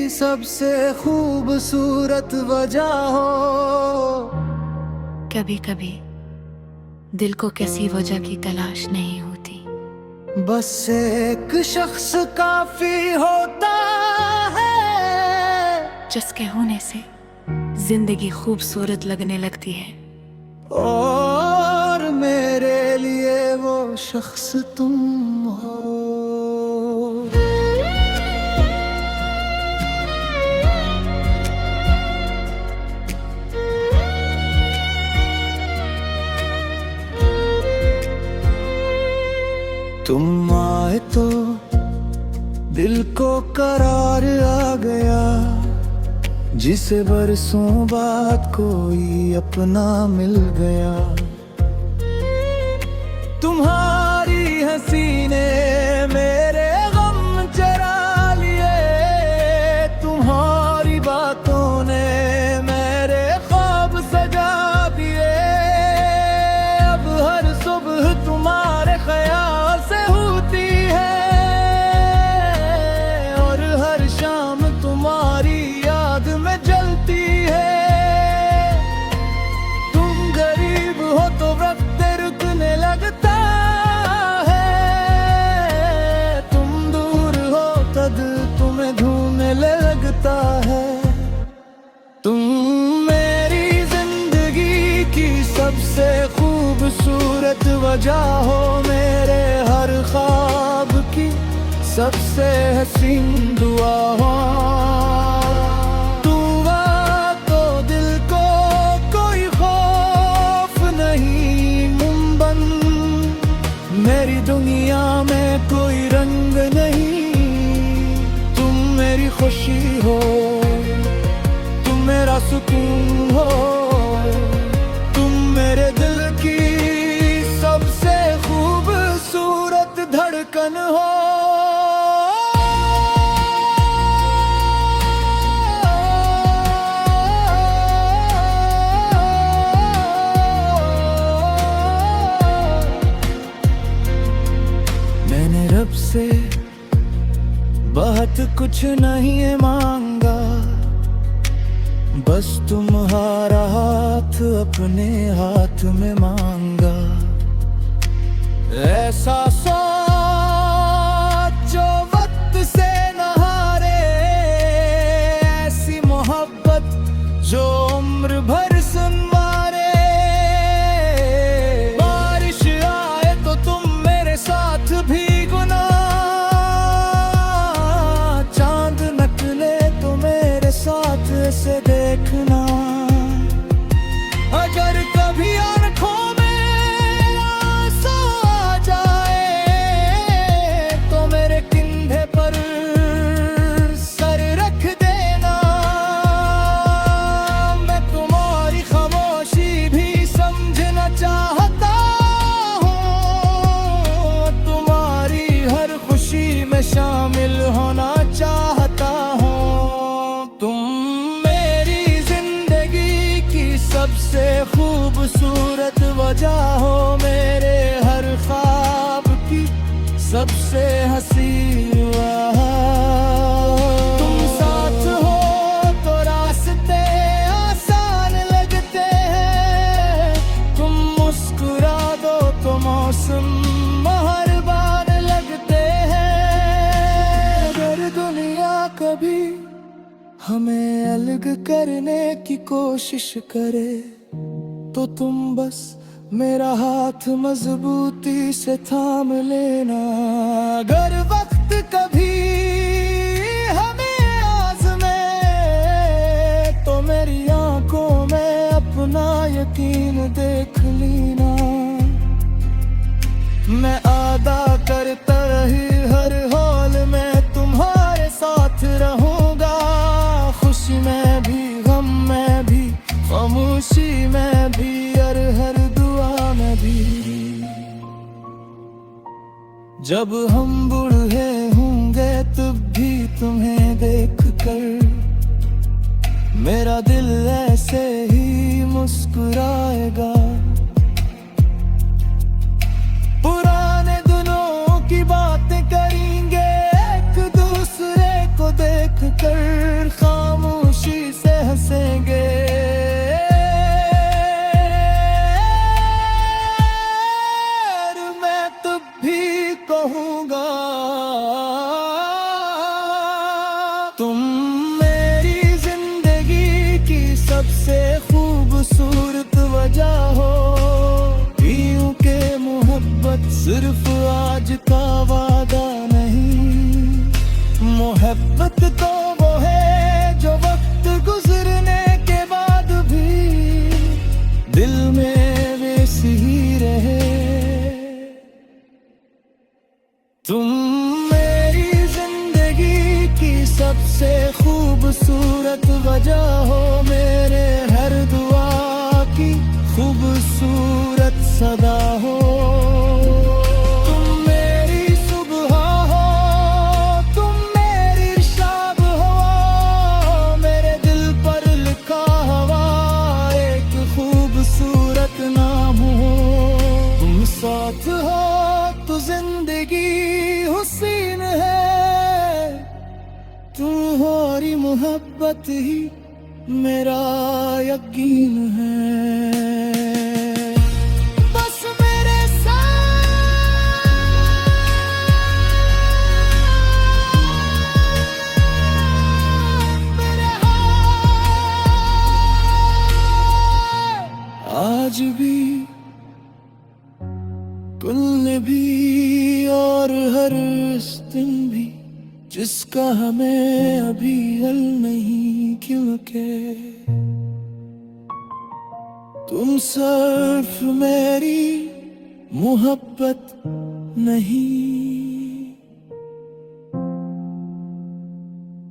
सबसे खूबसूरत वजह हो। कभी कभी दिल को किसी वजह की तलाश नहीं होती, बस एक शख्स काफी होता है जिसके होने से जिंदगी खूबसूरत लगने लगती है। और मेरे लिए वो शख्स तुम हो। तुम आए तो दिल को करार आ गया, जिसे बरसों बाद कोई अपना मिल गया। तुम्हारी हंसी ने मेरे गम चरा लिए, तुम्हारी बातों ने मेरे ख्वाब सजा दिए। अब हर सुबह तुम्हारे ख्याल से होती है, और हर शाम तुम्हारी याद में जलती है। तुम गरीब हो तो वक्त रुकने लगता है, तुम दूर हो तो दिल तुम्हें ढूंढने लगता है। तुम मेरी जिंदगी की सबसे खूबसूरत वजह हो, मेरे हर ख्वाब की सबसे हसीन दुआ हो। तू आ तो दिल को कोई खौफ नहीं मुमबन, मेरी दुनिया में कोई रंग नहीं। तुम मेरी खुशी हो, तुम मेरा सुकून हो, तुम मेरे दिल की सबसे खूबसूरत धड़कन हो। मैंने रब से बहुत कुछ नहीं मांगा, बस तुम्हारा हाथ अपने हाथ में मांगा। ऐसा सोच जो वक्त से न हारे, ऐसी मोहब्बत जो उम्र भर सुनवारे। बारिश आए तो तुम मेरे साथ भीगना, चांद निकले तो मेरे साथ ऐसे देखना। अगर कभी आंखों में आंसू आ जाए तो मेरे कंधे पर सर रख देना। मैं तुम्हारी खामोशी भी समझना चाहता हूँ, तुम्हारी हर खुशी में शामिल होना चाहता हूँ। तुम मेरी जिंदगी की सबसे खूबसूरत वजह हो, मेरे हर ख्वाब की सबसे हंसी वजह। तुम साथ हो तो रास्ते आसान लगते हैं, तुम मुस्कुरा दो तो मौसम मेहरबान लगते हैं। अगर दुनिया कभी हमें अलग करने की कोशिश करे तो तुम बस मेरा हाथ मजबूती से थाम लेना। अगर वक्त कभी हमें आज़मे तो मेरी आंखों में अपना यकीन देख लेना। मैं अदा करता रही हर हाल में तुम्हारे साथ रहूंगा, खुशी में भी गम में भी खामोशी में भी और हर दुआ में भी। जब हम बूढ़े होंगे तब भी तुम्हें देख कर मेरा दिल ऐसे ही मुस्कुराएगा। पुराने दिनों की बातें करेंगे एक दूसरे को देख कर, तुम मेरी जिंदगी की सबसे खूबसूरत वजह हो। यूं के मोहब्बत सिर्फ आज का वादा नहीं, मोहब्बत तो वो है जो वक्त गुजरने के बाद भी दिल में वैसी ही रहे। तुम मेरी जिंदगी की सबसे खूबसूरत वजह हो, मेरे हर दुआ की खूबसूरत सदा हो। तुम मेरी सुबह हो, तुम मेरी शाम हो, मेरे दिल पर लिखा हुआ एक खूबसूरत नाम हो। तुम साथ हो तो जिंदगी हुस्न है, तुम्हारी मोहब्बत ही मेरा यकीन है। बस मेरे साथ मेरे आज भी कल ने भी और हर इस दिन भी, जिसका हमें अभी हल नहीं, क्योंकि तुम सिर्फ मेरी मोहब्बत नहीं,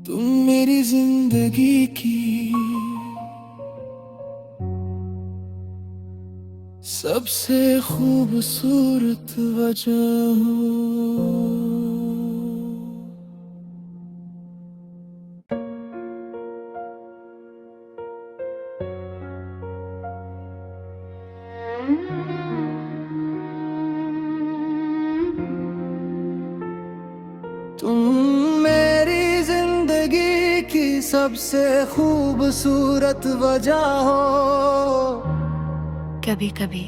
तुम मेरी जिंदगी की सबसे खूबसूरत वजह हो। तुम मेरी जिंदगी की सबसे खूबसूरत वजह हो। कभी कभी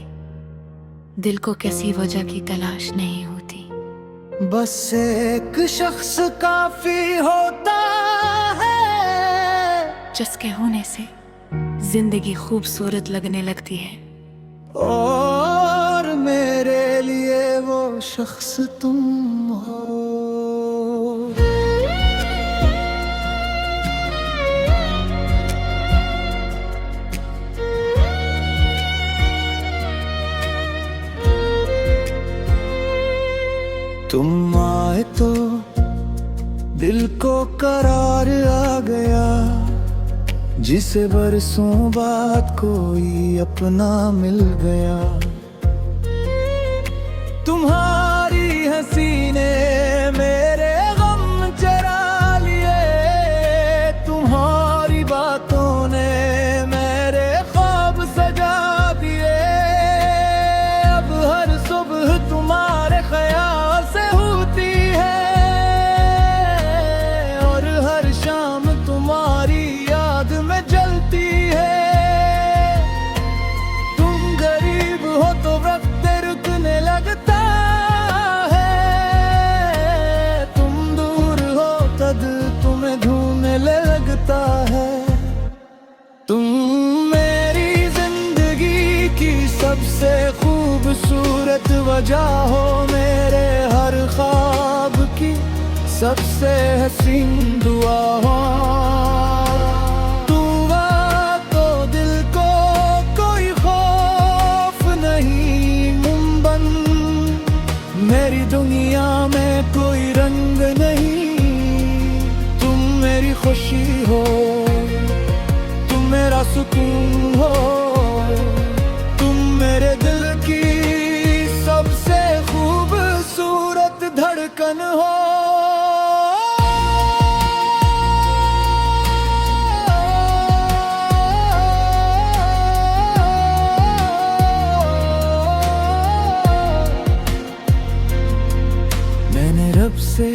दिल को किसी वजह की तलाश नहीं होती, बस एक शख्स काफी होता है, जिसके होने से जिंदगी खूबसूरत लगने लगती है। और मेरे लिए वो शख्स तुम हो। तुम आए तो दिल को करार आ गया, जिसे बरसों बाद कोई अपना मिल गया। तुम्हारी हंसी ने मेरे गम चरा लिए, तुम्हारी बातों ने मेरे ख्वाब सजा दिए। अब हर सुबह तुम्हारे ख्याल से होती है, और हर शाम तुम्हारी याद में जलती है। तुम गरीब हो तो वक्त रुकने लगता है, तुम दूर हो तब तुम्हें ढूंढने लगता है। तुम मेरी जिंदगी की सबसे खूबसूरत वजह हो, मेरे हर ख्वाब की सबसे हसीन दुआ हो। तू आ तो दिल को कोई खौफ नहीं, मुंबन मेरी दुनिया में कोई रंग नहीं। तुम मेरी खुशी हो, तुम मेरा सुकून हो, तुम मेरे दिल की सबसे खूबसूरत धड़कन हो। मैंने रब से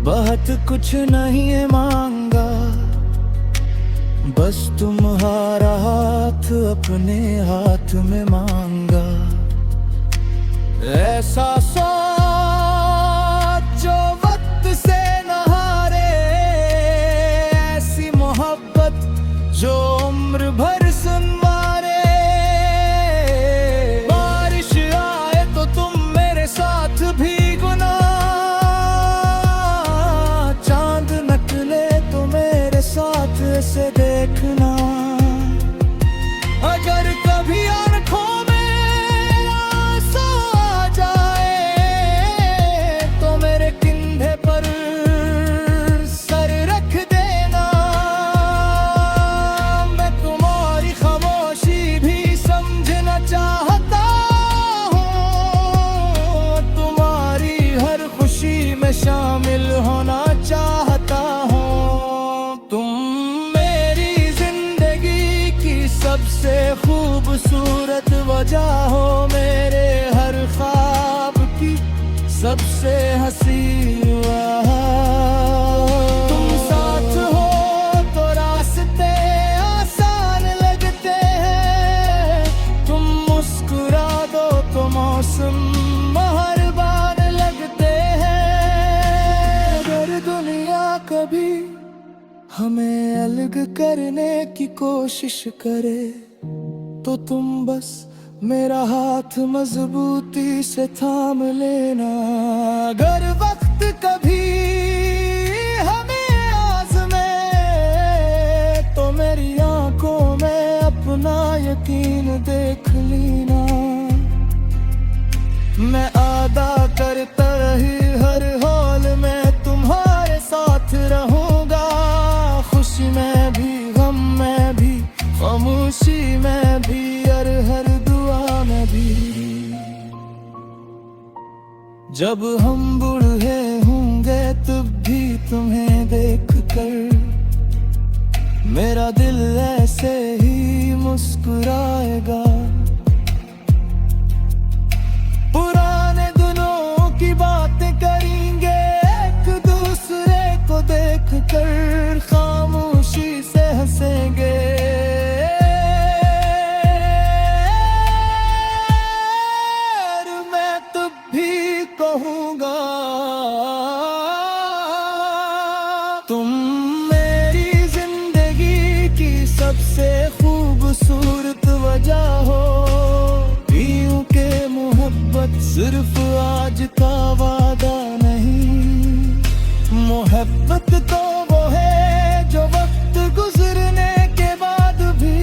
बहुत कुछ नहीं मांगा, बस तुम्हारा हाथ अपने हाथ में मांगा। ऐसा सोच जो वक्त से न हारे, खूबसूरत वजह हो मेरे हर ख्वाब की सबसे हंसी तुम साथ हो तो रास्ते आसान लगते हैं, तुम मुस्कुरा दो तो मौसम मेहरबान लगते हैं। अगर दुनिया कभी हमें अलग करने की कोशिश करे तो तुम बस मेरा हाथ मजबूती से थाम लेना। अगर वक्त कभी हमें आज़मे तो मेरी आंखों में अपना यकीन देख लेना। मैं अदा करता रही हर हाल में तुम्हारे साथ रहूंगा, खुशी में भी गम में भी खामोशी में भी और हर दुआ में भी। जब हम बूढ़े होंगे तब भी तुम्हें देख कर मेरा दिल ऐसे ही मुस्कुराएगा। पुराने दिनों की बातें करेंगे एक दूसरे को देख कर, खामोशी से हंसेंगे। मैं तब भी कहूँगा तुम मेरी जिंदगी की सबसे खूबसूरत वजह हो। यूं के मोहब्बत सिर्फ आज का वादा नहीं, मोहब्बत तो वो है जो वक्त गुजरने के बाद भी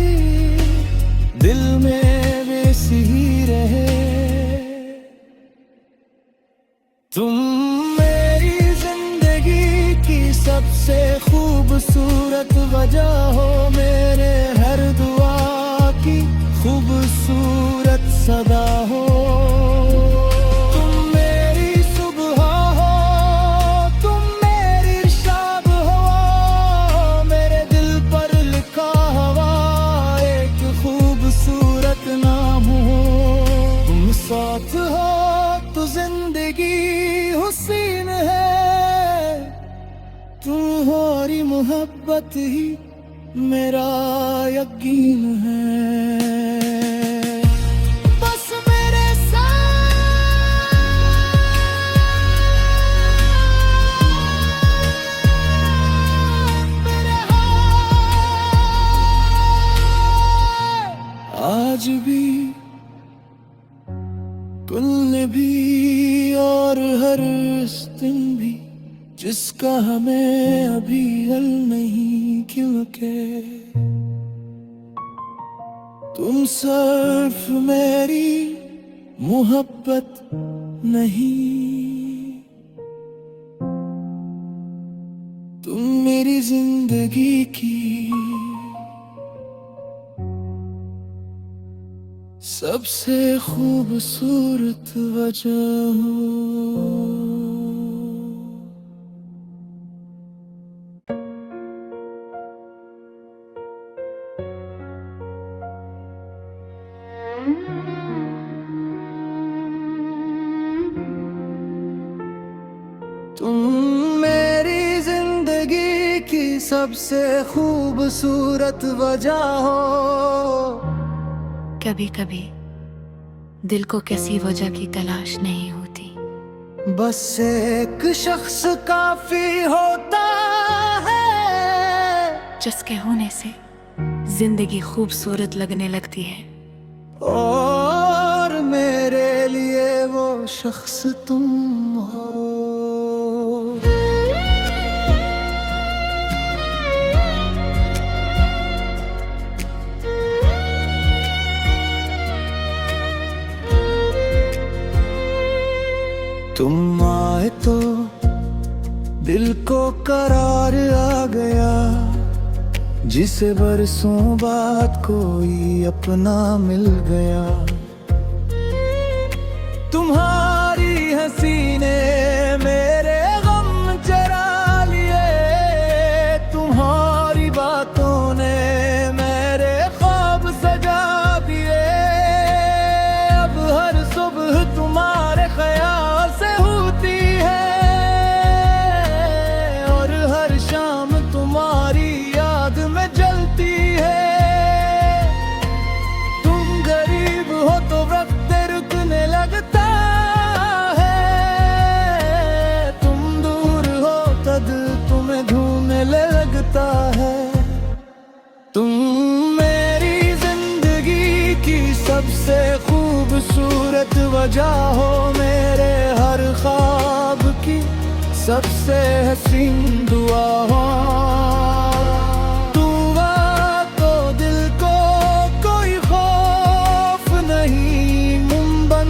दिल में वैसी ही रहे। तुम मेरी जिंदगी की सबसे खूबसूरत वजह हो मेरे हर दुआ की खूबसूरत सदा हो। तुम मेरी सुबह हो, तुम मेरी शाम हो, मेरे दिल पर लिखा हुआ एक खूबसूरत नाम हो। तुम साथ हो तो जिंदगी हुसीन है, तुम्हारी मोहब्बत ही मेरा यकीन है। बस मेरे साथ मेरे आज भी कल भी और हर दिन भी जिसका हमें अभी हल नहीं, क्योंकि तुम सिर्फ मेरी मोहब्बत नहीं, तुम मेरी जिंदगी की सबसे खूबसूरत वजह हो। तुम मेरी जिंदगी की सबसे खूबसूरत वजह हो। कभी कभी दिल को किसी वजह की तलाश नहीं होती, बस एक शख्स काफी होता है जिसके होने से जिंदगी खूबसूरत लगने लगती है। और मेरे लिए वो शख्स तुम हो। तुम आए तो दिल को करार आ गया, जिसे बरसों बाद कोई अपना मिल गया। तुम्हारी हंसी ने मेरे गम चरा लिए, तुम्हारी बातों ने मेरे ख्वाब सजा दिए। लगता है। तुम मेरी जिंदगी की सबसे खूबसूरत वजह हो, मेरे हर ख्वाब की सबसे हसीन दुआ हो। तू तो दिल को कोई खौफ नहीं, मुंबन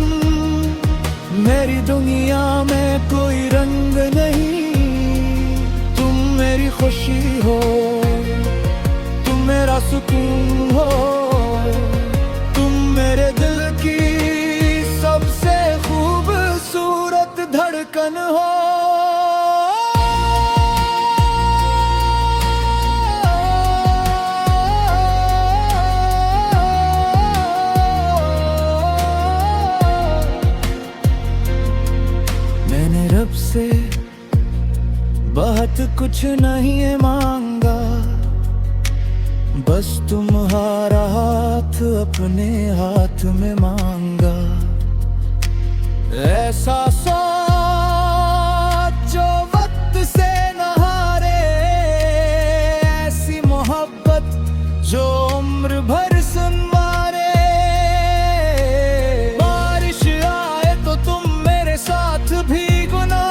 मेरी दुनिया में कोई रंग नहीं। तुम मेरी खुशी हो, तुम मेरा सुकून हो, तुम मेरे दिल की सबसे खूबसूरत धड़कन हो। मैंने रब से बहुत कुछ नहीं मांगा, बस तुम्हारा हाथ अपने हाथ में मांगा। ऐसा सोच जो वक्त से न हारे, ऐसी मोहब्बत जो उम्र भर संवारे। बारिश आए तो तुम मेरे साथ भीगना,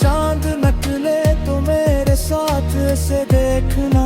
चांद निकले तो मेरे साथ से देखना।